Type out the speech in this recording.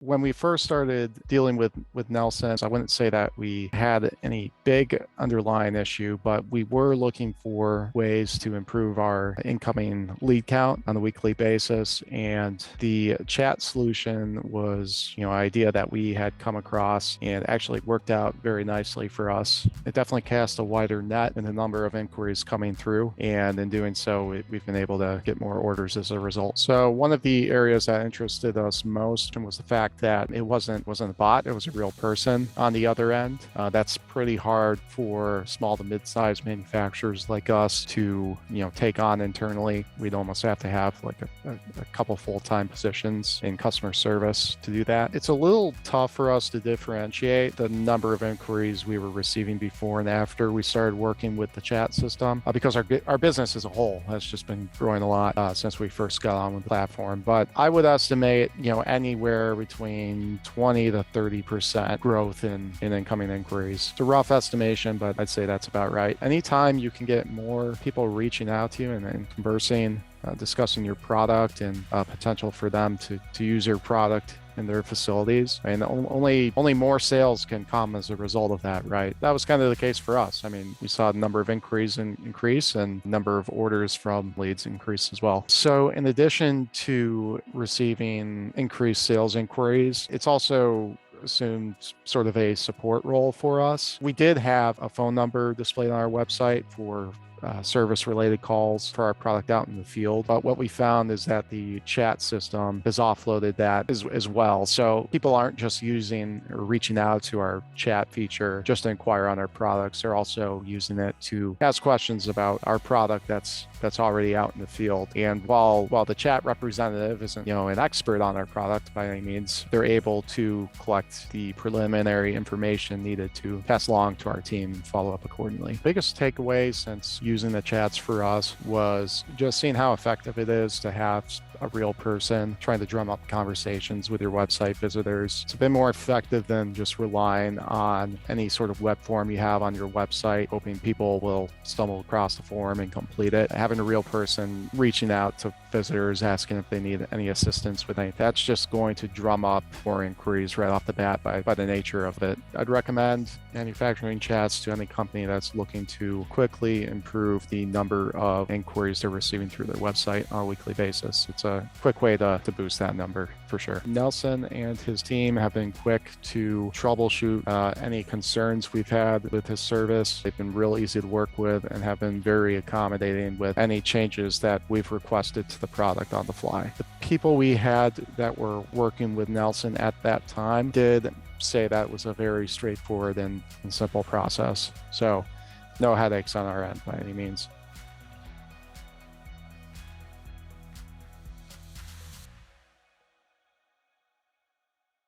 When we first started dealing with Nelson, I wouldn't say that we had any big underlying issue, but we were looking for ways to improve our incoming lead count on a weekly basis. And the chat solution was, an idea that we had come across and actually worked out very nicely for us. It definitely cast a wider net in the number of inquiries coming through. And in doing so, we've been able to get more orders as a result. So one of the areas that interested us most was the fact that it wasn't a bot, it was a real person on the other end. That's pretty hard for small to mid-sized manufacturers like us to take on internally. We'd almost have to have like a couple full-time positions in customer service to do that. It's a little tough for us to differentiate the number of inquiries we were receiving before and after we started working with the chat system, because our business as a whole has just been growing a lot since we first got on with the platform. But I would estimate anywhere between 20 to 30% growth in incoming inquiries. It's a rough estimation, but I'd say that's about right. Anytime you can get more people reaching out to you and conversing, discussing your product and potential for them to use your product in their facilities, and only more sales can come as a result of that, right? That was kind of the case for us. I mean, we saw the number of inquiries increase and number of orders from leads increase as well. So in addition to receiving increased sales inquiries, it's also assumed sort of a support role for us. We did have a phone number displayed on our website for service-related calls for our product out in the field. But what we found is that the chat system has offloaded that as well. So people aren't just using or reaching out to our chat feature just to inquire on our products. They're also using it to ask questions about our product that's already out in the field. And while the chat representative isn't an expert on our product by any means, they're able to collect the preliminary information needed to pass along to our team and follow up accordingly. Biggest takeaway since using the chats for us was just seeing how effective it is to have a real person trying to drum up conversations with your website visitors. It's a bit more effective than just relying on any sort of web form you have on your website, hoping people will stumble across the form and complete it. Having a real person reaching out to visitors, asking if they need any assistance with anything, that's just going to drum up more inquiries right off the bat by the nature of it. I'd recommend manufacturing chats to any company that's looking to quickly improve the number of inquiries they're receiving through their website on a weekly basis. It's a quick way to boost that number for sure. Nelson and his team have been quick to troubleshoot any concerns we've had with his service. They've been real easy to work with and have been very accommodating with any changes that we've requested to the product on the fly. The people we had that were working with Nelson at that time did say that was a very straightforward and simple process. So no headaches on our end by any means.